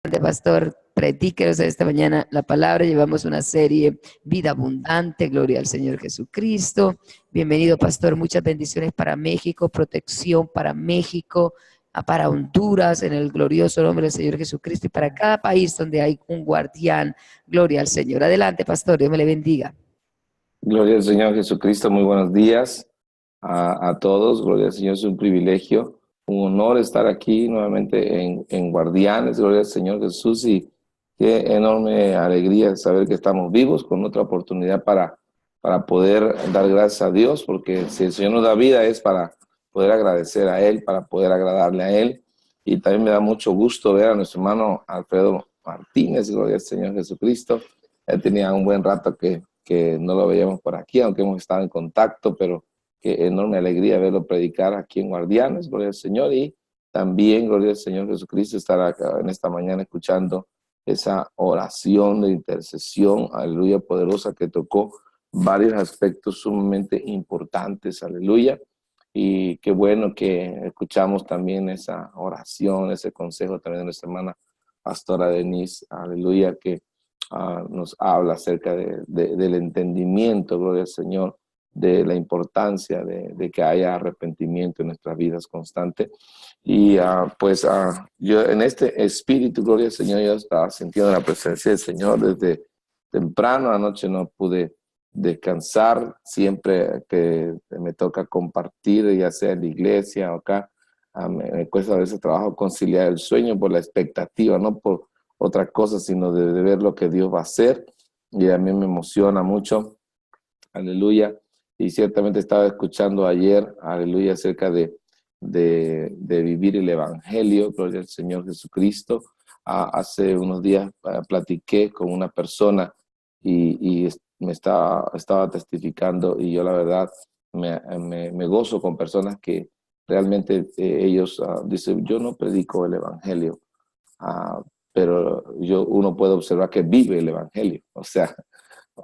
Pastor, predíquenos esta mañana la palabra. Llevamos una serie Vida Abundante, Gloria al Señor Jesucristo. Bienvenido, Pastor. Muchas bendiciones para México, protección para México, para Honduras, en el glorioso nombre del Señor Jesucristo, y para cada país donde hay un guardián. Gloria al Señor. Adelante, Pastor. Dios me le bendiga. Gloria al Señor Jesucristo. Muy buenos días a todos. Gloria al Señor. Es un privilegio, un honor estar aquí nuevamente en Guardianes. Gloria al Señor Jesús, y qué enorme alegría saber que estamos vivos con otra oportunidad para poder dar gracias a Dios, porque si el Señor nos da vida es para poder agradecer a Él, para poder agradarle a Él. Y también me da mucho gusto ver a nuestro hermano Alfredo Martínez. Gloria al Señor Jesucristo. Él tenía un buen rato que no lo veíamos por aquí, aunque hemos estado en contacto, pero qué enorme alegría verlo predicar aquí en Guardianes, gloria al Señor. Y también, gloria al Señor Jesucristo, estar acá en esta mañana escuchando esa oración de intercesión, aleluya, poderosa, que tocó varios aspectos sumamente importantes, aleluya. Y qué bueno que escuchamos también esa oración, ese consejo también de nuestra hermana pastora Denise, aleluya, que nos habla acerca del entendimiento, gloria al Señor, de la importancia de que haya arrepentimiento en nuestras vidas constante. Y yo en este espíritu, gloria al Señor, yo estaba sintiendo la presencia del Señor desde temprano. Anoche no pude descansar. Siempre que me toca compartir, ya sea en la iglesia o acá, me cuesta a veces trabajo conciliar el sueño por la expectativa, no por otra cosa, sino de ver lo que Dios va a hacer. Y a mí me emociona mucho, aleluya. Y ciertamente estaba escuchando ayer, aleluya, acerca de vivir el Evangelio, gloria al Señor Jesucristo. Hace unos días platiqué con una persona y me estaba testificando, y yo la verdad me gozo con personas que realmente ellos dicen: yo no predico el Evangelio, pero uno puede observar que vive el Evangelio. O sea,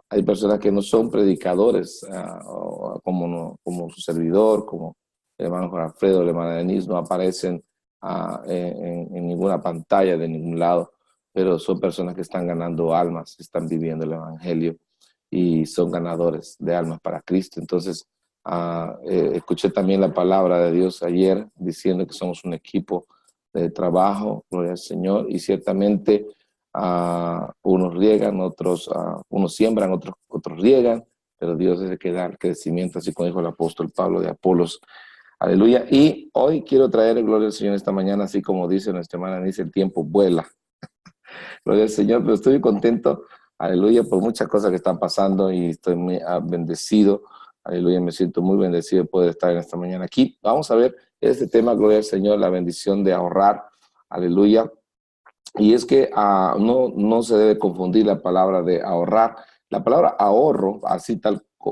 hay personas que no son predicadores, como su servidor, como el hermano Juan Alfredo, el hermano Denise, no aparecen en ninguna pantalla de ningún lado, pero son personas que están ganando almas, están viviendo el Evangelio y son ganadores de almas para Cristo. Entonces, escuché también la palabra de Dios ayer diciendo que somos un equipo de trabajo, gloria al Señor, y ciertamente unos riegan, unos siembran, otros riegan, pero Dios es el que da el crecimiento, así como dijo el apóstol Pablo de Apolos. Aleluya. Y hoy quiero traer gloria al Señor esta mañana, así como dice nuestra hermana, dice: el tiempo vuela. Gloria al Señor, pero estoy contento, aleluya, por muchas cosas que están pasando, y estoy muy bendecido, aleluya, me siento muy bendecido de poder estar en esta mañana aquí. Vamos a ver este tema, gloria al Señor, la bendición de ahorrar, aleluya. Y es que no se debe confundir la palabra de ahorrar. La palabra ahorro, así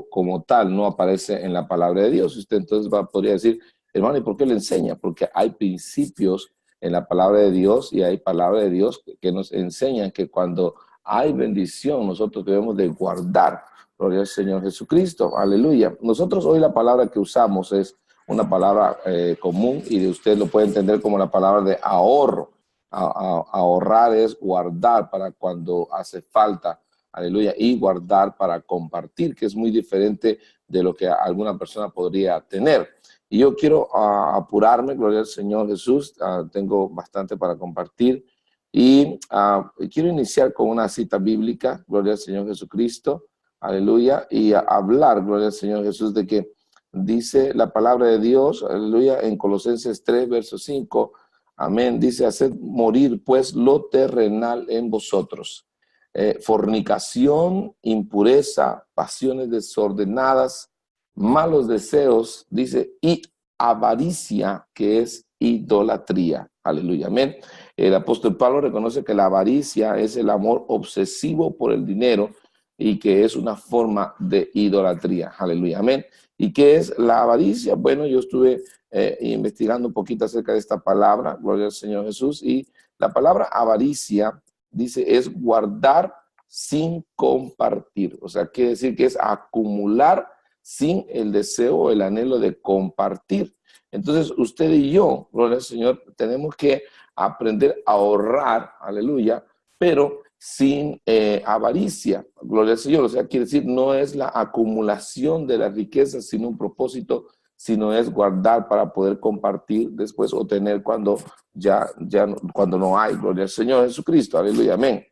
como tal, no aparece en la palabra de Dios. Usted entonces podría decir: hermano, ¿y por qué le enseña? Porque hay principios en la palabra de Dios, y hay palabra de Dios que nos enseñan que cuando hay bendición, nosotros debemos de guardar. Gloria al Señor Jesucristo, aleluya. Nosotros hoy la palabra que usamos es una palabra común, y usted lo puede entender como la palabra de ahorro. Ahorrar es guardar para cuando hace falta, aleluya, y guardar para compartir, que es muy diferente de lo que alguna persona podría tener. Y yo quiero apurarme, gloria al Señor Jesús, tengo bastante para compartir, y quiero iniciar con una cita bíblica, gloria al Señor Jesucristo, aleluya, y hablar, gloria al Señor Jesús, de que dice la palabra de Dios, aleluya, en Colosenses 3, verso 5, amén, dice: haced morir pues lo terrenal en vosotros, fornicación, impureza, pasiones desordenadas, malos deseos, dice, y avaricia, que es idolatría. Aleluya, amén. El apóstol Pablo reconoce que la avaricia es el amor obsesivo por el dinero, y que es una forma de idolatría. Aleluya, amén. ¿Y qué es la avaricia? Bueno, yo estuve investigando un poquito acerca de esta palabra, gloria al Señor Jesús, y la palabra avaricia, dice, es guardar sin compartir. O sea, quiere decir que es acumular sin el deseo o el anhelo de compartir. Entonces, usted y yo, gloria al Señor, tenemos que aprender a ahorrar, aleluya, pero sin avaricia, gloria al Señor. O sea, quiere decir, no es la acumulación de las riquezas, sino un propósito, sino es guardar para poder compartir después o tener cuando cuando no hay, gloria al Señor Jesucristo, aleluya, amén.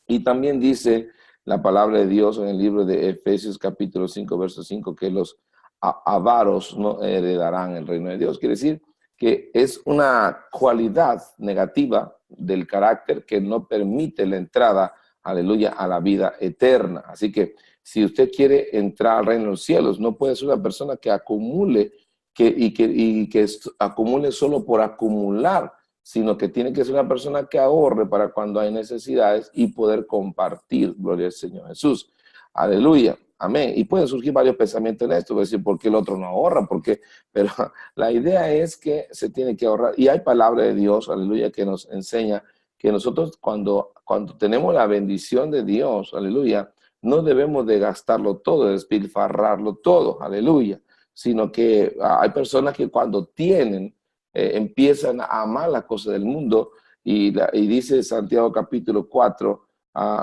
Y también dice la palabra de Dios en el libro de Efesios capítulo 5, verso 5, que los avaros no heredarán el reino de Dios. Quiere decir que es una cualidad negativa del carácter que no permite la entrada, aleluya, a la vida eterna. Así que si usted quiere entrar al reino de los cielos, no puede ser una persona que acumule y que acumule solo por acumular, sino que tiene que ser una persona que ahorre para cuando hay necesidades y poder compartir, gloria al Señor Jesús. Aleluya, amén. Y pueden surgir varios pensamientos en esto, decir, ¿por qué el otro no ahorra? Pero la idea es que se tiene que ahorrar. Y hay palabra de Dios, aleluya, que nos enseña que nosotros cuando tenemos la bendición de Dios, aleluya, no debemos de gastarlo todo, de despilfarrarlo todo, aleluya, sino que hay personas que cuando tienen, empiezan a amar las cosas del mundo y dice Santiago capítulo 4,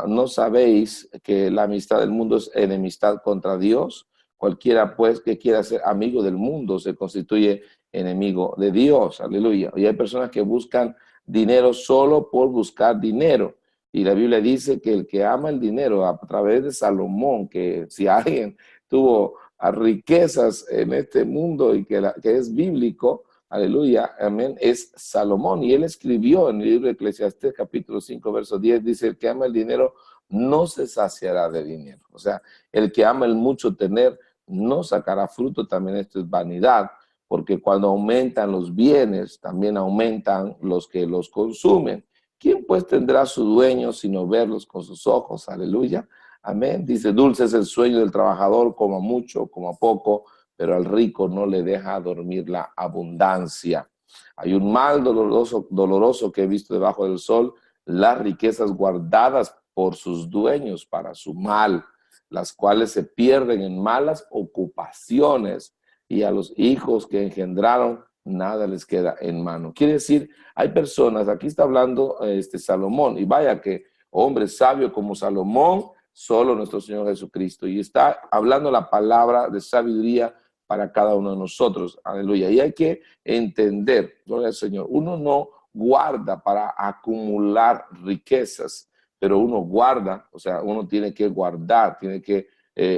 ¿no sabéis que la amistad del mundo es enemistad contra Dios? Cualquiera pues que quiera ser amigo del mundo se constituye enemigo de Dios, aleluya. Y hay personas que buscan dinero solo por buscar dinero. Y la Biblia dice que el que ama el dinero a través de Salomón, que si alguien tuvo riquezas en este mundo y que es bíblico, aleluya, amén, es Salomón. Y él escribió en el libro de Eclesiastés capítulo 5, verso 10, dice, el que ama el dinero no se saciará de dinero. O sea, el que ama el mucho tener no sacará fruto. También esto es vanidad, porque cuando aumentan los bienes, también aumentan los que los consumen. ¿Quién pues tendrá su dueño sino verlos con sus ojos? Aleluya. Amén. Dice, dulce es el sueño del trabajador, como mucho, como poco, pero al rico no le deja dormir la abundancia. Hay un mal doloroso que he visto debajo del sol, las riquezas guardadas por sus dueños para su mal, las cuales se pierden en malas ocupaciones, y a los hijos que engendraron nada les queda en mano. Quiere decir, hay personas, aquí está hablando Salomón, y vaya que hombre sabio como Salomón, solo nuestro Señor Jesucristo, y está hablando la palabra de sabiduría para cada uno de nosotros, aleluya. Y hay que entender, gloria al Señor, uno no guarda para acumular riquezas, pero uno guarda, o sea, uno tiene que guardar, tiene que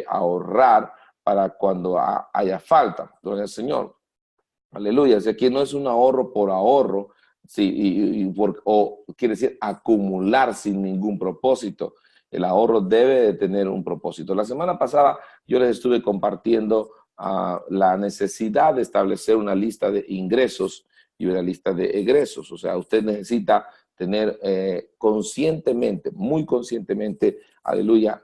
ahorrar para cuando haya falta, gloria al Señor, aleluya. O sea, que no es un ahorro por ahorro, sí, o quiere decir acumular sin ningún propósito. El ahorro debe de tener un propósito. La semana pasada yo les estuve compartiendo la necesidad de establecer una lista de ingresos y una lista de egresos. O sea, usted necesita tener conscientemente, muy conscientemente, aleluya,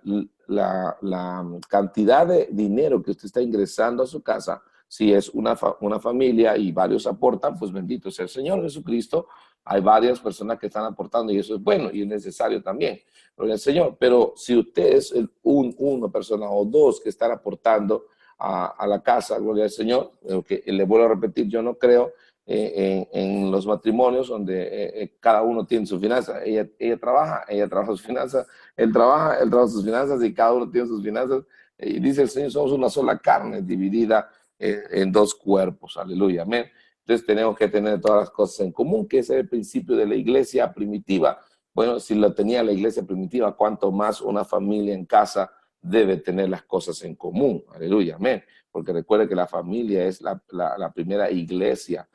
la cantidad de dinero que usted está ingresando a su casa. Si es una familia y varios aportan, pues bendito sea el Señor Jesucristo. Hay varias personas que están aportando y eso es bueno y es necesario también. Gloria al Señor. Pero si usted es una persona o dos que están aportando a la casa, gloria al Señor, que le vuelvo a repetir, yo no creo en los matrimonios donde cada uno tiene su finanza. Ella trabaja sus finanzas, él trabaja sus finanzas y cada uno tiene sus finanzas. Y dice el Señor, somos una sola carne dividida en dos cuerpos, aleluya, amén. Entonces tenemos que tener todas las cosas en común, que ese es el principio de la iglesia primitiva. Bueno, si lo tenía la iglesia primitiva, cuánto más una familia en casa debe tener las cosas en común, aleluya, amén. Porque recuerde que la familia es la primera iglesia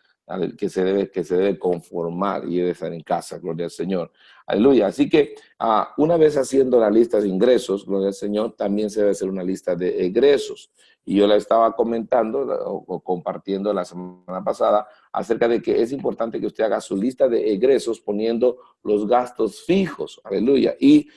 que se debe conformar y debe estar en casa, gloria al Señor, aleluya. Así que una vez haciendo la lista de ingresos, gloria al Señor, también se debe hacer una lista de egresos. Y yo la estaba comentando o compartiendo la semana pasada acerca de que es importante que usted haga su lista de egresos poniendo los gastos fijos, aleluya. Y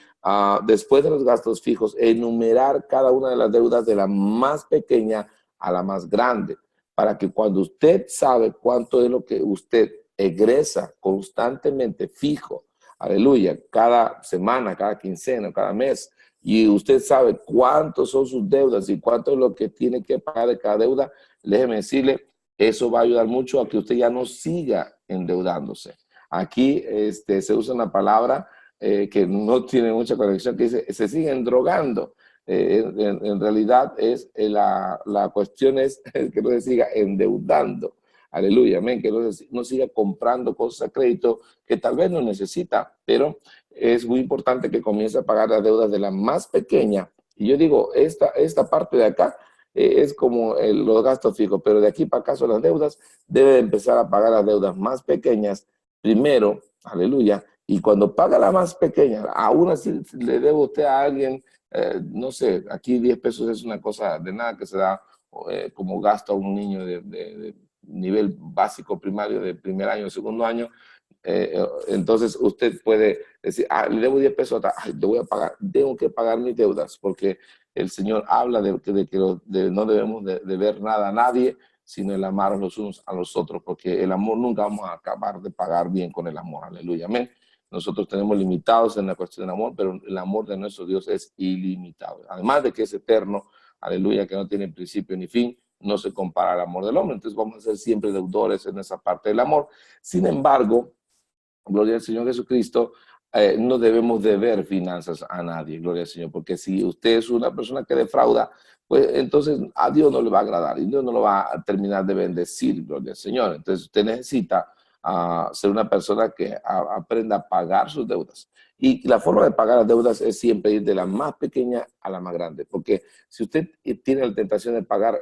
después de los gastos fijos, enumerar cada una de las deudas de la más pequeña a la más grande, para que cuando usted sabe cuánto es lo que usted egresa constantemente fijo, aleluya, cada semana, cada quincena, cada mes, y usted sabe cuántos son sus deudas y cuánto es lo que tiene que pagar de cada deuda, déjeme decirle, eso va a ayudar mucho a que usted ya no siga endeudándose. Aquí se usa una palabra que no tiene mucha conexión, que dice, se siguen drogando. En realidad la cuestión es que no se siga endeudando. Aleluya, amén, que no siga comprando cosas a crédito que tal vez no necesita, pero es muy importante que comience a pagar las deudas de la más pequeña. Y yo digo, esta parte de acá es como los gastos fijos, pero de aquí para acá son las deudas, debe empezar a pagar las deudas más pequeñas primero, aleluya, y cuando paga la más pequeña, aún así le debe usted a alguien, no sé, aquí 10 pesos es una cosa de nada que se da como gasto a un niño de nivel básico primario, de primer año, segundo año. Entonces usted puede decir, le debo 10 pesos, le voy a pagar, tengo que pagar mis deudas, porque el Señor habla de que no debemos de ver nada a nadie, sino el amar los unos a los otros, porque el amor nunca vamos a acabar de pagar bien con el amor, aleluya, amén. Nosotros tenemos limitados en la cuestión del amor, pero el amor de nuestro Dios es ilimitado. Además de que es eterno, aleluya, que no tiene principio ni fin, no se compara al amor del hombre. Entonces vamos a ser siempre deudores en esa parte del amor. Sin embargo, gloria al Señor Jesucristo, no debemos deber finanzas a nadie, gloria al Señor, porque si usted es una persona que defrauda, pues entonces a Dios no le va a agradar y Dios no lo va a terminar de bendecir, gloria al Señor. Entonces usted necesita ser una persona que aprenda a pagar sus deudas. Y la forma de pagar las deudas es siempre ir de la más pequeña a la más grande, porque si usted tiene la tentación de pagar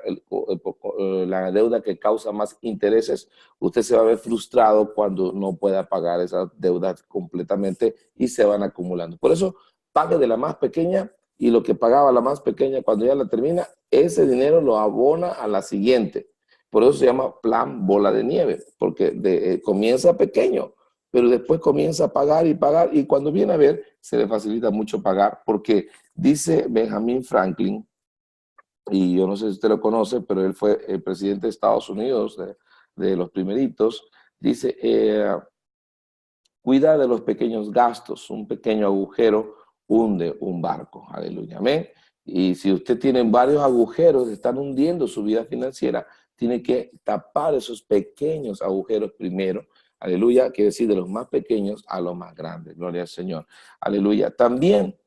la deuda que causa más intereses, usted se va a ver frustrado cuando no pueda pagar esas deudas completamente y se van acumulando. Por eso, pague de la más pequeña y lo que pagaba la más pequeña cuando ya la termina, ese dinero lo abona a la siguiente. Por eso se llama plan bola de nieve, porque comienza pequeño, pero después comienza a pagar y cuando viene a ver, se le facilita mucho pagar, porque dice Benjamin Franklin, y yo no sé si usted lo conoce, pero él fue el presidente de Estados Unidos, de los primeritos, dice, cuida de los pequeños gastos, un pequeño agujero hunde un barco, aleluya, amén. Y si usted tiene varios agujeros que están hundiendo su vida financiera, tiene que tapar esos pequeños agujeros primero, aleluya, quiere decir de los más pequeños a los más grandes, gloria al Señor, aleluya. También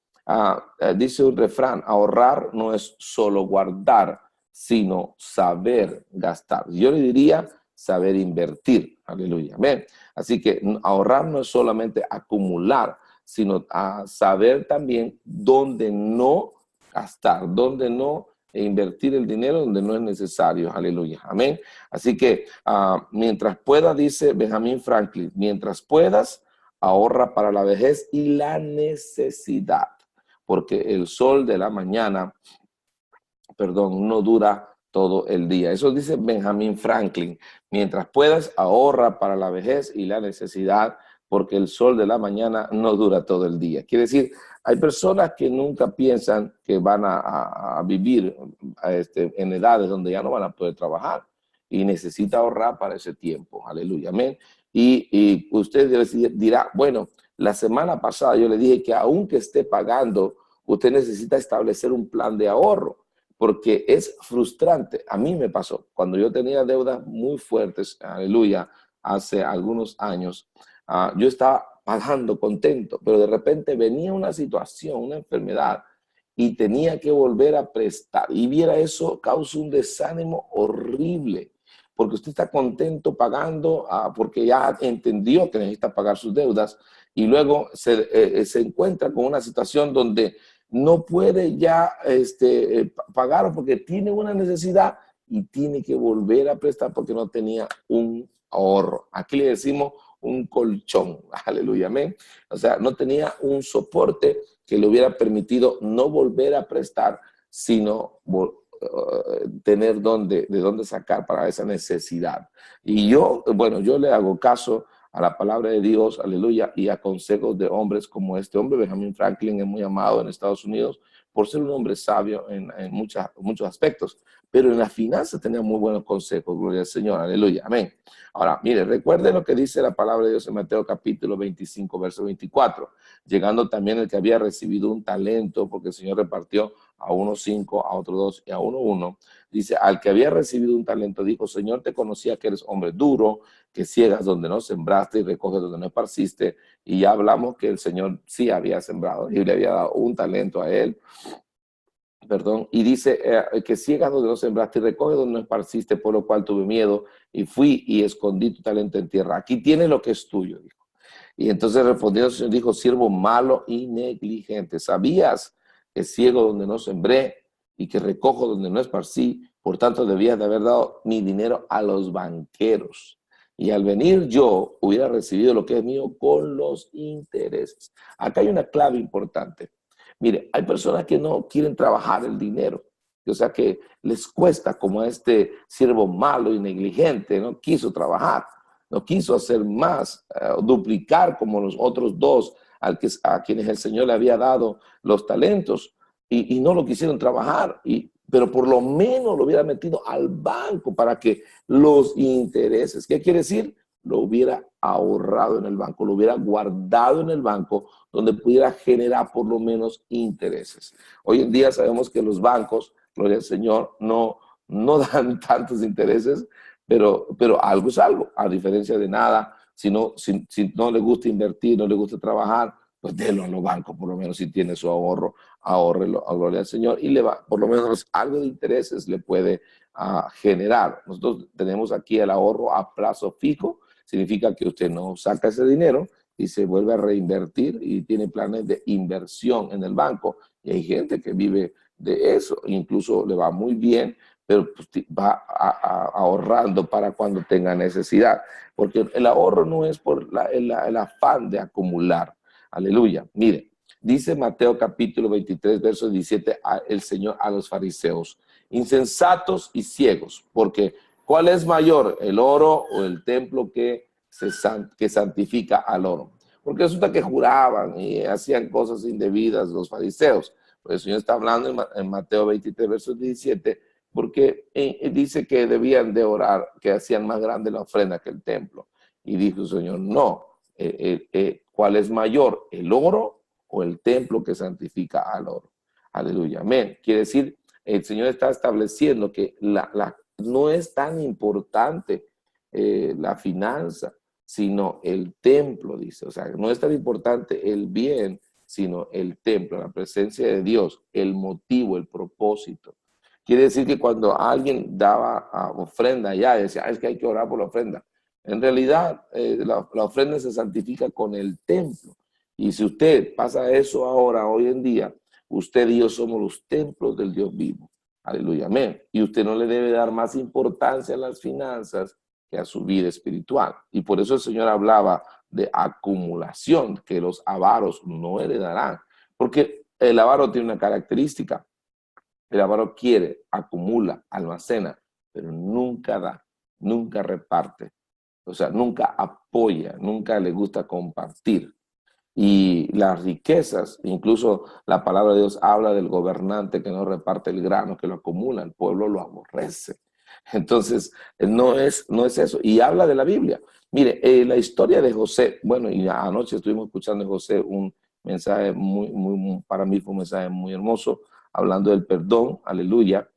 dice un refrán, ahorrar no es solo guardar, sino saber gastar. Yo le diría saber invertir, aleluya, amén. Así que ahorrar no es solamente acumular, sino a saber también dónde no gastar, dónde no invertir el dinero donde no es necesario, aleluya, amén. Así que mientras pueda, dice Benjamin Franklin, mientras puedas, ahorra para la vejez y la necesidad, porque el sol de la mañana, perdón, no dura todo el día. Eso dice Benjamin Franklin. Mientras puedas, ahorra para la vejez y la necesidad, porque el sol de la mañana no dura todo el día. Quiere decir, hay personas que nunca piensan que van a vivir en edades donde ya no van a poder trabajar y necesita ahorrar para ese tiempo. Aleluya, amén. Y usted dirá, bueno, la semana pasada yo le dije que aunque esté pagando, usted necesita establecer un plan de ahorro, porque es frustrante. A mí me pasó, cuando yo tenía deudas muy fuertes, aleluya, hace algunos años, yo estaba pagando contento, pero de repente venía una situación, una enfermedad, y tenía que volver a prestar. Y viera eso, causa un desánimo horrible, porque usted está contento pagando, porque ya entendió que necesita pagar sus deudas, y luego se encuentra con una situación donde no puede ya pagar porque tiene una necesidad y tiene que volver a prestar porque no tenía un ahorro. Aquí le decimos un colchón, aleluya, amén. O sea, no tenía un soporte que le hubiera permitido no volver a prestar, sino tener de dónde sacar para esa necesidad. Y yo, bueno, yo le hago caso a la palabra de Dios, aleluya, y a consejos de hombres como este hombre. Benjamin Franklin es muy amado en Estados Unidos por ser un hombre sabio en muchos aspectos, pero en las finanzas tenía muy buenos consejos, gloria al Señor, aleluya, amén. Ahora, mire, recuerde lo que dice la palabra de Dios en Mateo capítulo 25, verso 24, llegando también el que había recibido un talento, porque el Señor repartió a uno 5, a otro 2 y a uno 1. Dice, al que había recibido un talento, dijo, Señor, te conocía que eres hombre duro, que ciegas donde no sembraste y recoges donde no esparciste. Y ya hablamos que el Señor sí había sembrado y le había dado un talento a él. Perdón, y dice que ciegas donde no sembraste y recoge donde no esparciste, por lo cual tuve miedo y fui y escondí tu talento en tierra. Aquí tienes lo que es tuyo, dijo. Y entonces respondió el Señor, dijo, siervo malo y negligente, ¿sabías que ciego donde no sembré y que recojo donde no esparcí? Por tanto, debías de haber dado mi dinero a los banqueros. Y al venir yo hubiera recibido lo que es mío con los intereses. Acá hay una clave importante. Mire, hay personas que no quieren trabajar el dinero, o sea que les cuesta, como a este siervo malo y negligente, no quiso trabajar, no quiso hacer más, duplicar como los otros dos a quienes el Señor le había dado los talentos y no lo quisieron trabajar, pero por lo menos lo hubiera metido al banco para que los intereses, ¿qué quiere decir? Lo hubiera ahorrado en el banco, lo hubiera guardado en el banco, donde pudiera generar por lo menos intereses. Hoy en día sabemos que los bancos, gloria al Señor, no dan tantos intereses, pero algo es algo, a diferencia de nada. Si no le gusta invertir, no le gusta trabajar, pues délo a los bancos, por lo menos si tiene su ahorro, ahórrelo, a gloria al Señor, y le va, por lo menos algo de intereses le puede generar. Nosotros tenemos aquí el ahorro a plazo fijo, significa que usted no saca ese dinero y se vuelve a reinvertir y tiene planes de inversión en el banco. Y hay gente que vive de eso, incluso le va muy bien, pero pues va ahorrando para cuando tenga necesidad. Porque el ahorro no es por el afán de acumular. Aleluya. Mire, dice Mateo capítulo 23, verso 17, el Señor a los fariseos, insensatos y ciegos, porque ¿cuál es mayor, el oro o el templo que santifica al oro? Porque resulta que juraban y hacían cosas indebidas los fariseos. Pues el Señor está hablando en Mateo 23, verso 17, porque dice que debían de orar, que hacían más grande la ofrenda que el templo. Y dijo el Señor, no, ¿cuál es mayor, el oro o el templo que santifica al oro? Aleluya, amén. Quiere decir, el Señor está estableciendo que no es tan importante la finanza, sino el templo, dice. O sea, no es tan importante el bien, sino el templo, la presencia de Dios, el motivo, el propósito. Quiere decir que cuando alguien daba ofrenda allá, decía, es que hay que orar por la ofrenda. En realidad, la ofrenda se santifica con el templo. Y si usted pasa eso ahora, hoy en día, usted y yo somos los templos del Dios vivo. Aleluya, amén. Y usted no le debe dar más importancia a las finanzas que a su vida espiritual. Y por eso el Señor hablaba de acumulación, que los avaros no heredarán. Porque el avaro tiene una característica. El avaro quiere, acumula, almacena, pero nunca da, nunca reparte. O sea, nunca apoya, nunca le gusta compartir. Y las riquezas, incluso la palabra de Dios habla del gobernante que no reparte el grano, que lo acumula, el pueblo lo aborrece. Entonces, no es eso. Y habla de la Biblia. Mire, la historia de José, bueno, y anoche estuvimos escuchando de José un mensaje para mí fue un mensaje muy hermoso, hablando del perdón, aleluya.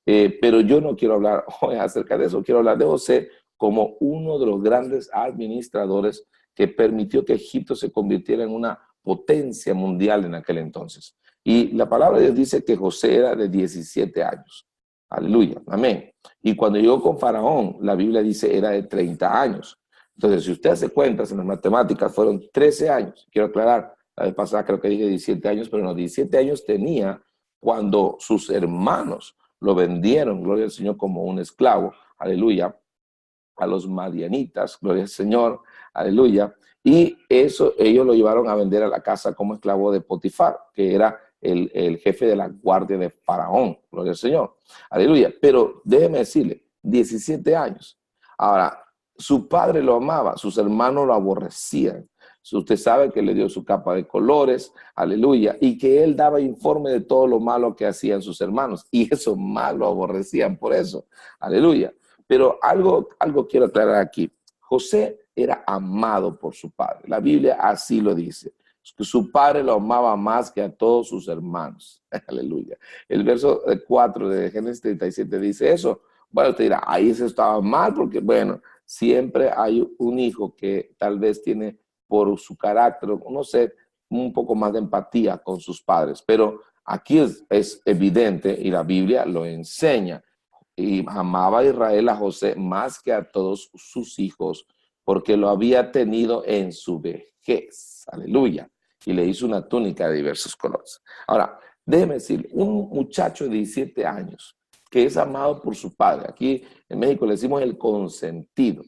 Pero yo no quiero hablar hoy acerca de eso, quiero hablar de José como uno de los grandes administradores que permitió que Egipto se convirtiera en una potencia mundial en aquel entonces. Y la palabra de Dios dice que José era de 17 años. Aleluya, amén. Y cuando llegó con Faraón, la Biblia dice era de 30 años. Entonces, si usted hace cuentas en las matemáticas, fueron 13 años. Quiero aclarar, la vez pasada creo que dije 17 años, pero no, 17 años tenía cuando sus hermanos lo vendieron, gloria al Señor, como un esclavo. Aleluya. A los madianitas, gloria al Señor, aleluya, y eso ellos lo llevaron a vender a la casa como esclavo de Potifar, que era el jefe de la guardia de Faraón, gloria al Señor, aleluya, pero déjeme decirle, 17 años. Ahora, su padre lo amaba, sus hermanos lo aborrecían. Usted sabe que le dio su capa de colores, aleluya, y que él daba informe de todo lo malo que hacían sus hermanos, y eso mal lo aborrecían por eso, aleluya. Pero algo quiero aclarar aquí. José era amado por su padre. La Biblia así lo dice. que su padre lo amaba más que a todos sus hermanos. Aleluya. El verso 4 de Génesis 37 dice eso. Bueno, usted dirá, ahí se estaba mal porque, bueno, siempre hay un hijo que tal vez tiene por su carácter, no sé, un poco más de empatía con sus padres, pero aquí es evidente y la Biblia lo enseña. Y amaba a Israel a José más que a todos sus hijos, porque lo había tenido en su vejez. Aleluya. Y le hizo una túnica de diversos colores. Ahora, déjeme decir, un muchacho de 17 años que es amado por su padre. Aquí en México le decimos el consentido.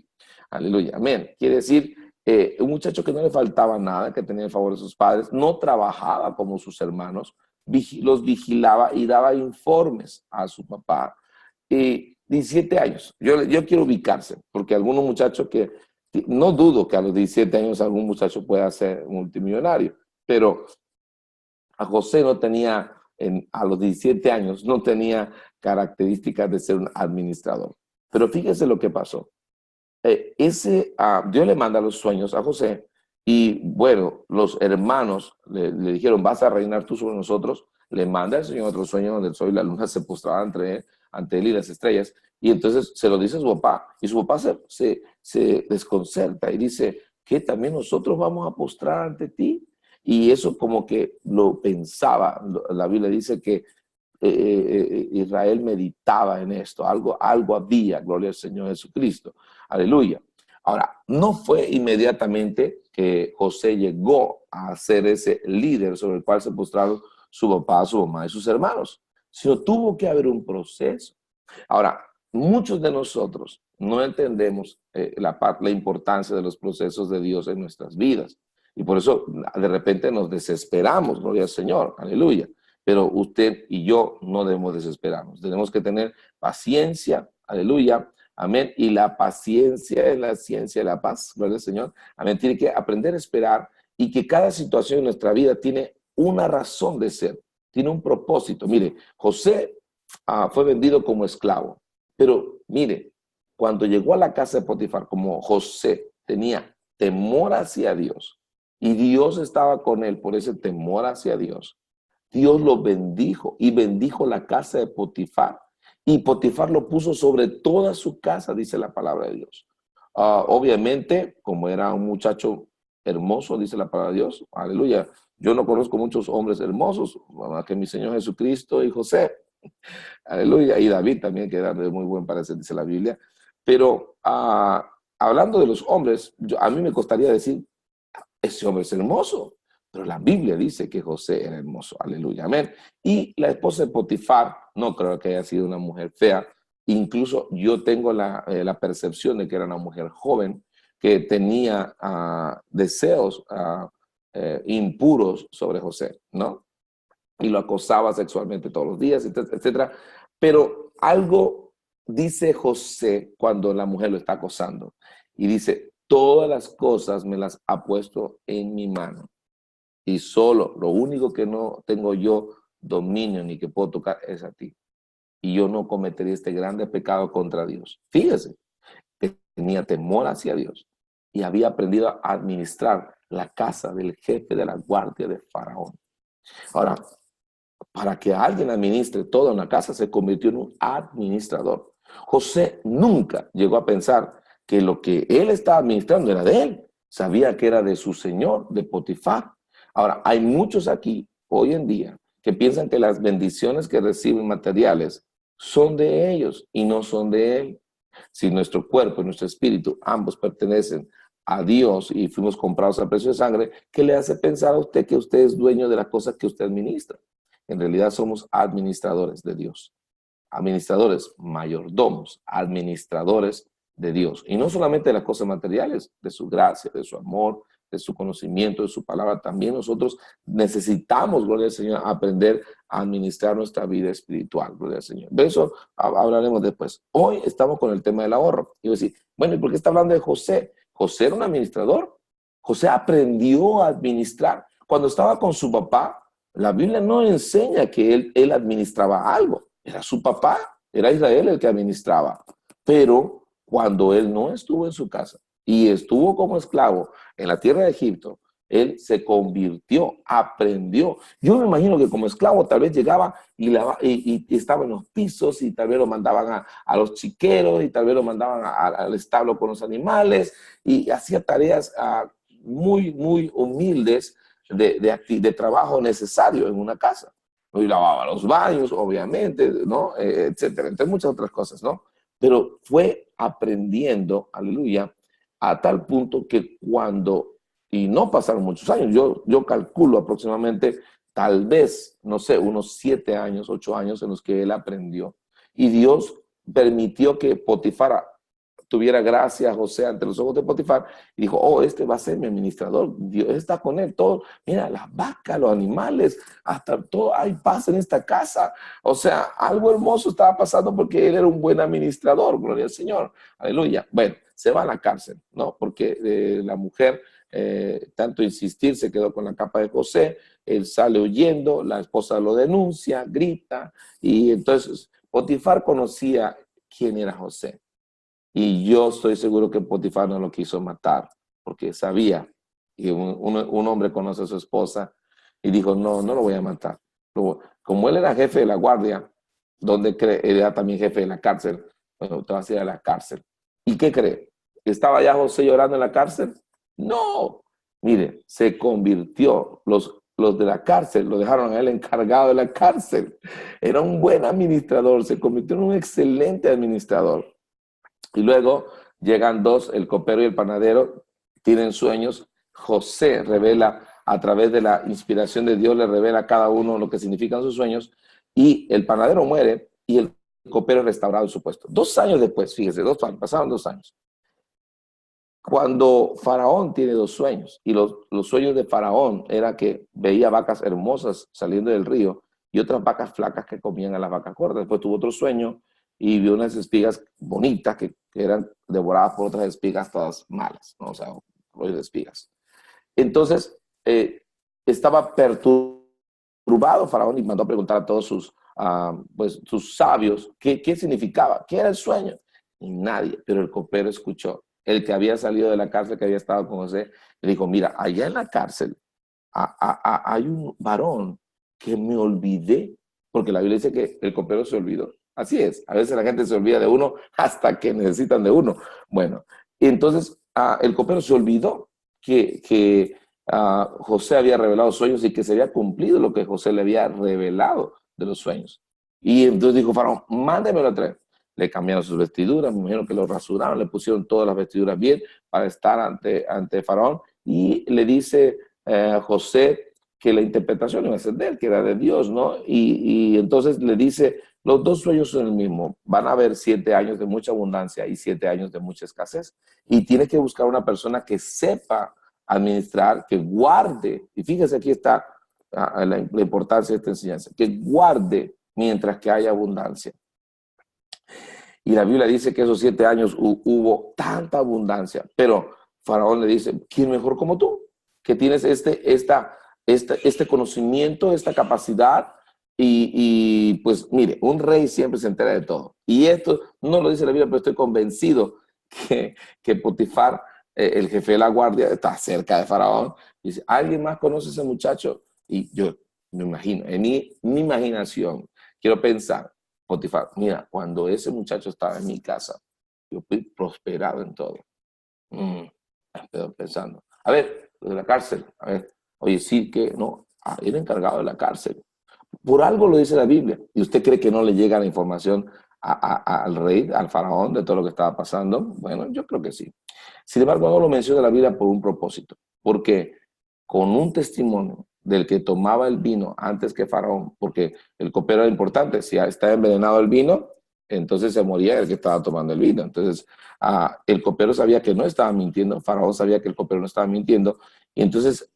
Aleluya. Amén. Quiere decir, un muchacho que no le faltaba nada, que tenía el favor de sus padres, no trabajaba como sus hermanos, los vigilaba y daba informes a su papá. 17 años. Yo quiero ubicarse, porque algunos muchachos que, no dudo que a los 17 años algún muchacho pueda ser multimillonario, pero a José no tenía, a los 17 años, no tenía características de ser un administrador. Pero fíjese lo que pasó. Dios le manda los sueños a José y bueno, los hermanos le dijeron, vas a reinar tú sobre nosotros. Le manda el Señor otro sueño donde el sol y la luna se postraban ante él y las estrellas. Y entonces se lo dice a su papá y su papá se desconcerta y dice que también nosotros vamos a postrar ante ti. Y eso como que lo pensaba. La Biblia dice que Israel meditaba en esto, algo había, gloria al Señor Jesucristo, aleluya. Ahora, no fue inmediatamente que José llegó a ser ese líder sobre el cual se postraron su papá, su mamá y sus hermanos, sino tuvo que haber un proceso. Ahora, muchos de nosotros no entendemos la importancia de los procesos de Dios en nuestras vidas y por eso de repente nos desesperamos, gloria al Señor, aleluya. Pero usted y yo no debemos desesperarnos. Tenemos que tener paciencia, aleluya, amén. Y la paciencia es la ciencia de la paz, gloria al Señor. Amén. Tiene que aprender a esperar y que cada situación en nuestra vida tiene una razón de ser, tiene un propósito. Mire, José fue vendido como esclavo, pero mire, cuando llegó a la casa de Potifar, como José tenía temor hacia Dios y Dios estaba con él por ese temor hacia Dios, Dios lo bendijo y bendijo la casa de Potifar. Y Potifar lo puso sobre toda su casa, dice la palabra de Dios. Obviamente, como era un muchacho hermoso, dice la palabra de Dios, aleluya. Yo no conozco muchos hombres hermosos, más que mi Señor Jesucristo y José, aleluya. Y David también, que era de muy buen parecer, dice la Biblia. Pero hablando de los hombres, a mí me costaría decir, ese hombre es hermoso. Pero la Biblia dice que José era hermoso. Aleluya. Amén. Y la esposa de Potifar, no creo que haya sido una mujer fea. Incluso yo tengo la percepción de que era una mujer joven que tenía deseos impuros sobre José, ¿no? Y lo acosaba sexualmente todos los días, etcétera. Pero algo dice José cuando la mujer lo está acosando. Y dice, todas las cosas me las ha puesto en mi mano. Y solo, lo único que no tengo yo dominio ni que puedo tocar es a ti. Y yo no cometería este grande pecado contra Dios. Fíjese, tenía temor hacia Dios y había aprendido a administrar la casa del jefe de la guardia de Faraón. Ahora, para que alguien administre toda una casa, se convirtió en un administrador. José nunca llegó a pensar que lo que él estaba administrando era de él. Sabía que era de su señor, de Potifar. Ahora, hay muchos aquí, hoy en día, que piensan que las bendiciones que reciben materiales son de ellos y no son de él. Si nuestro cuerpo y nuestro espíritu, ambos pertenecen a Dios y fuimos comprados a precio de sangre, ¿qué le hace pensar a usted que usted es dueño de las cosas que usted administra? En realidad somos administradores de Dios. Administradores, mayordomos, administradores de Dios. Y no solamente de las cosas materiales, de su gracia, de su amor, de su conocimiento, de su palabra. También nosotros necesitamos, gloria al Señor, aprender a administrar nuestra vida espiritual, gloria al Señor. De eso hablaremos después. Hoy estamos con el tema del ahorro. Y voy a decir, bueno, ¿y por qué está hablando de José? José era un administrador. José aprendió a administrar. Cuando estaba con su papá, la Biblia no enseña que él administraba algo. Era su papá, era Israel el que administraba. Pero cuando él no estuvo en su casa y estuvo como esclavo en la tierra de Egipto, él se convirtió, aprendió. Yo me imagino que como esclavo tal vez llegaba y estaba en los pisos y tal vez lo mandaban a los chiqueros y tal vez lo mandaban al establo con los animales y hacía tareas muy, muy humildes de trabajo necesario en una casa. Y lavaba los baños, obviamente, ¿no? Etcétera, entre muchas otras cosas, ¿no? Pero fue aprendiendo, aleluya, a tal punto que y no pasaron muchos años, yo calculo aproximadamente, tal vez, no sé, unos 7 años, 8 años en los que él aprendió. Y Dios permitió que Potifar tuviera gracia a José ante los ojos de Potifar y dijo, oh, este va a ser mi administrador, Dios está con él, todo, mira, las vacas, los animales, hasta todo, hay paz en esta casa. O sea, algo hermoso estaba pasando porque él era un buen administrador, gloria al Señor, aleluya. Bueno, se va a la cárcel, ¿no? Porque la mujer, tanto insistir, se quedó con la capa de José, él sale huyendo, la esposa lo denuncia, grita, y entonces Potifar conocía quién era José. Y yo estoy seguro que Potifar no lo quiso matar, porque sabía que un hombre conoce a su esposa y dijo, no, no lo voy a matar. Como él era jefe de la guardia, donde él era también jefe de la cárcel, bueno, te vas a ir a la cárcel. ¿Y qué cree? ¿Estaba ya José llorando en la cárcel? No. Mire, se convirtió, los de la cárcel lo dejaron a él encargado de la cárcel. Era un buen administrador, se convirtió en un excelente administrador. Y luego llegan dos, el copero y el panadero, tienen sueños. José revela, a través de la inspiración de Dios, le revela a cada uno lo que significan sus sueños. Y el panadero muere y el copero es restaurado en su puesto. 2 años después, fíjese, pasaron 2 años. Cuando Faraón tiene 2 sueños, y los sueños de Faraón era que veía vacas hermosas saliendo del río y otras vacas flacas que comían a las vacas cortas. Después tuvo otro sueño y vio unas espigas bonitas que eran devoradas por otras espigas todas malas, ¿no? O sea, rollos de espigas. Entonces, estaba perturbado Faraón y mandó a preguntar a todos sus sabios qué significaba, qué era el sueño. Y nadie, pero el copero escuchó. El que había salido de la cárcel, que había estado con José, le dijo, mira, allá en la cárcel hay un varón que me olvidé, porque la Biblia dice que el copero se olvidó. Así es, a veces la gente se olvida de uno hasta que necesitan de uno. Bueno, entonces el copero se olvidó que José había revelado sueños y que se había cumplido lo que José le había revelado de los sueños. Y entonces dijo Faraón, mándemelo a traer. Le cambiaron sus vestiduras, me imagino que lo rasuraron, le pusieron todas las vestiduras bien para estar ante Faraón. Y le dice José que la interpretación iba a ser de él, que era de Dios, ¿no? Y entonces le dice, los 2 sueños son el mismo, van a haber 7 años de mucha abundancia y 7 años de mucha escasez. Y tiene que buscar una persona que sepa administrar, que guarde, y fíjese aquí está la importancia de esta enseñanza, que guarde mientras que haya abundancia. Y la Biblia dice que esos 7 años hubo tanta abundancia, pero Faraón le dice, ¿quién mejor como tú? Que tienes este conocimiento, esta capacidad, y pues mire, un rey siempre se entera de todo. Y esto no lo dice la Biblia, pero estoy convencido que Potifar, el jefe de la guardia, está cerca de Faraón. Dice, ¿alguien más conoce a ese muchacho? Y yo me imagino, en mi imaginación, quiero pensar, Potifar, mira, cuando ese muchacho estaba en mi casa, yo fui prosperado en todo. Estoy pensando, a ver, de la cárcel, a ver, oye, sí que no, era encargado de la cárcel. Por algo lo dice la Biblia. ¿Y usted cree que no le llega la información al rey, al faraón, de todo lo que estaba pasando? Bueno, yo creo que sí. Sin embargo, no lo menciona la Biblia por un propósito, porque con un testimonio del que tomaba el vino antes que Faraón, porque el copero era importante, si estaba envenenado el vino, entonces se moría el que estaba tomando el vino. Entonces, el copero sabía que no estaba mintiendo, Faraón sabía que el copero no estaba mintiendo, y entonces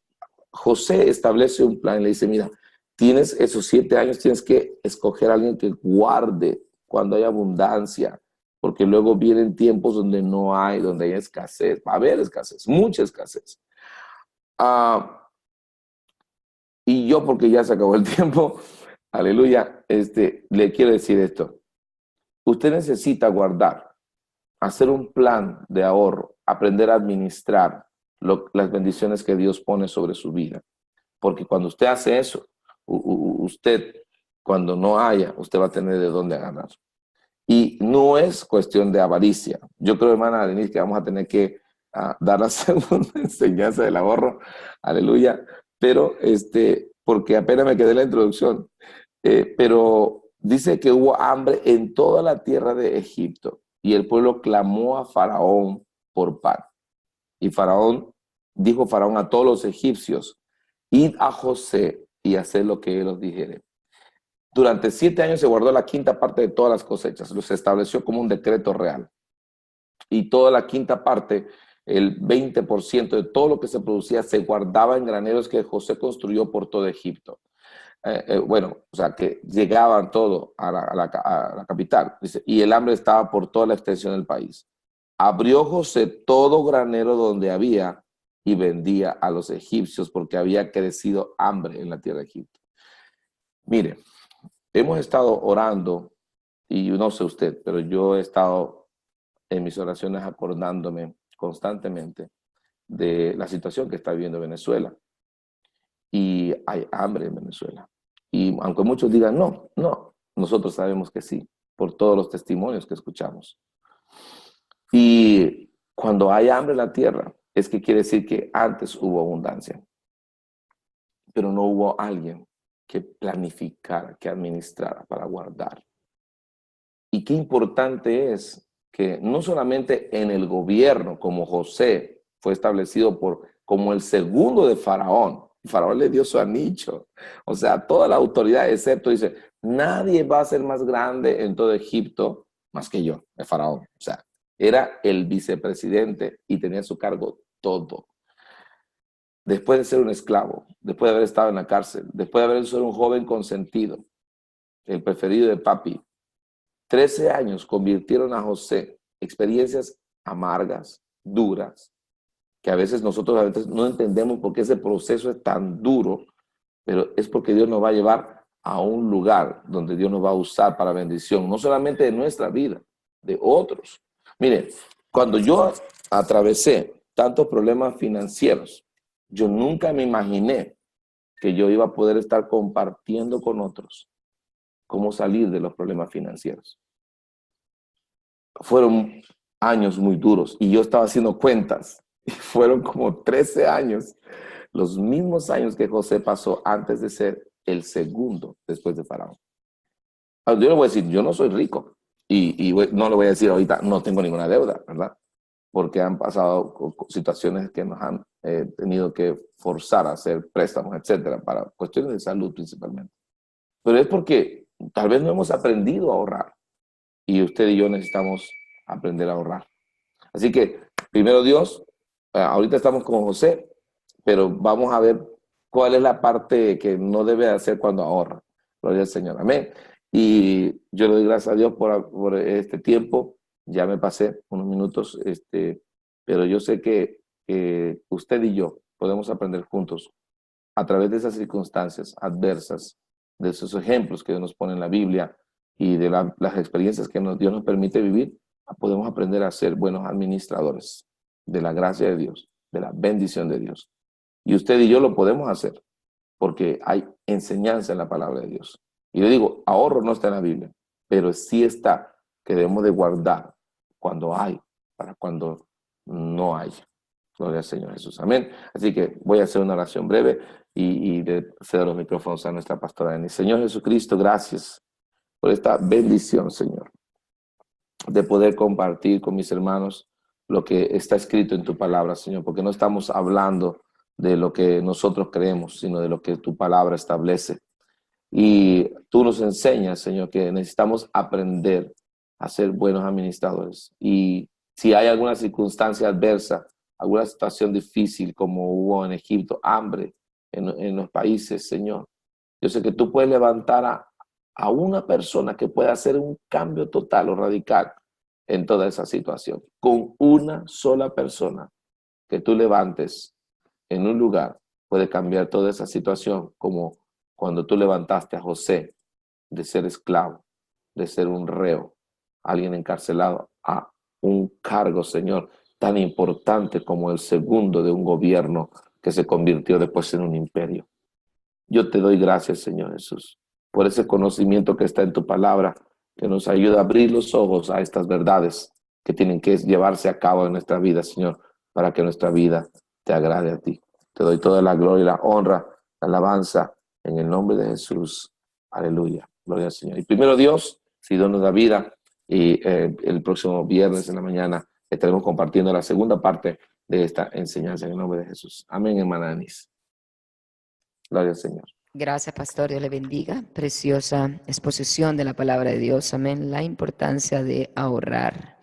José establece un plan y le dice, mira, tienes esos 7 años, tienes que escoger a alguien que guarde cuando hay abundancia, porque luego vienen tiempos donde no hay, donde hay escasez, va a haber escasez, mucha escasez. Y yo, porque ya se acabó el tiempo, aleluya, le quiero decir esto. Usted necesita guardar, hacer un plan de ahorro, aprender a administrar, las bendiciones que Dios pone sobre su vida. Porque cuando usted hace eso, usted, cuando no haya, usted va a tener de dónde agarrar. Y no es cuestión de avaricia. Yo creo, hermana Denise, que vamos a tener que dar la segunda enseñanza del ahorro. Aleluya. Pero, porque apenas me quedé en la introducción. Pero dice que hubo hambre en toda la tierra de Egipto y el pueblo clamó a Faraón por pan. Y dijo Faraón a todos los egipcios, id a José y haced lo que él os dijere. Durante 7 años se guardó la quinta parte de todas las cosechas, los estableció como un decreto real. Y toda la quinta parte, el 20% de todo lo que se producía, se guardaba en graneros que José construyó por todo Egipto. Bueno, o sea, que llegaban todo a la capital. Dice, y el hambre estaba por toda la extensión del país. Abrió José todo granero donde había y vendía a los egipcios porque había crecido hambre en la tierra de Egipto. Mire, hemos estado orando, y yo no sé usted, pero yo he estado en mis oraciones acordándome constantemente de la situación que está viviendo Venezuela. Y hay hambre en Venezuela. Y aunque muchos digan no, nosotros sabemos que sí, por todos los testimonios que escuchamos. Y cuando hay hambre en la tierra, es que quiere decir que antes hubo abundancia, pero no hubo alguien que planificara, que administrara para guardar. Y qué importante es que no solamente en el gobierno, como José fue establecido como el segundo de Faraón, Faraón le dio su anillo, o sea, toda la autoridad, excepto, dice, nadie va a ser más grande en todo Egipto más que yo, el Faraón. O sea, era el vicepresidente y tenía a su cargo todo. Después de ser un esclavo, después de haber estado en la cárcel, después de haber sido un joven consentido, el preferido de papi, 13 años convirtieron a José, experiencias amargas, duras, que a veces nosotros a veces no entendemos por qué ese proceso es tan duro, pero es porque Dios nos va a llevar a un lugar donde Dios nos va a usar para bendición, no solamente de nuestra vida, de otros. Miren, cuando yo atravesé tantos problemas financieros, yo nunca me imaginé que yo iba a poder estar compartiendo con otros cómo salir de los problemas financieros. Fueron años muy duros y yo estaba haciendo cuentas y fueron como 13 años, los mismos años que José pasó antes de ser el segundo después de Faraón. Yo le voy a decir, yo no soy rico y no le voy a decir ahorita, no tengo ninguna deuda, ¿verdad? Porque han pasado situaciones que nos han tenido que forzar a hacer préstamos, etcétera, para cuestiones de salud principalmente. Pero es porque tal vez no hemos aprendido a ahorrar. Y usted y yo necesitamos aprender a ahorrar. Así que, primero Dios, ahorita estamos con José, pero vamos a ver cuál es la parte que no debe hacer cuando ahorra. Gloria al Señor. Amén. Y yo le doy gracias a Dios por este tiempo. Ya me pasé unos minutos, pero yo sé que usted y yo podemos aprender juntos a través de esas circunstancias adversas, de esos ejemplos que Dios nos pone en la Biblia, y de las experiencias que Dios nos permite vivir, podemos aprender a ser buenos administradores de la gracia de Dios, de la bendición de Dios. Y usted y yo lo podemos hacer porque hay enseñanza en la palabra de Dios. Y yo digo, ahorro no está en la Biblia, pero sí está que debemos de guardar cuando hay, para cuando no hay. Gloria al Señor Jesús. Amén. Así que voy a hacer una oración breve y de ceder los micrófonos a nuestra pastora Denise. Señor Jesucristo, gracias por esta bendición, Señor, de poder compartir con mis hermanos lo que está escrito en tu palabra, Señor, porque no estamos hablando de lo que nosotros creemos, sino de lo que tu palabra establece. Y tú nos enseñas, Señor, que necesitamos aprender a ser buenos administradores. Y si hay alguna circunstancia adversa, alguna situación difícil como hubo en Egipto, hambre en los países, Señor, yo sé que tú puedes levantar a una persona que pueda hacer un cambio total o radical en toda esa situación. Con una sola persona que tú levantes en un lugar puede cambiar toda esa situación, como cuando tú levantaste a José de ser esclavo, de ser un reo, alguien encarcelado, a un cargo, Señor, tan importante como el segundo de un gobierno que se convirtió después en un imperio. Yo te doy gracias, Señor Jesús, por ese conocimiento que está en tu palabra, que nos ayuda a abrir los ojos a estas verdades que tienen que llevarse a cabo en nuestra vida, Señor, para que nuestra vida te agrade a ti. Te doy toda la gloria y la honra, la alabanza, en el nombre de Jesús. Aleluya. Gloria al Señor. Y primero Dios, si Dios nos da vida, y el próximo viernes en la mañana estaremos compartiendo la segunda parte de esta enseñanza en el nombre de Jesús. Amén, hermana Denise. Gloria al Señor. Gracias, pastor. Dios le bendiga. Preciosa exposición de la palabra de Dios. Amén. La importancia de ahorrar.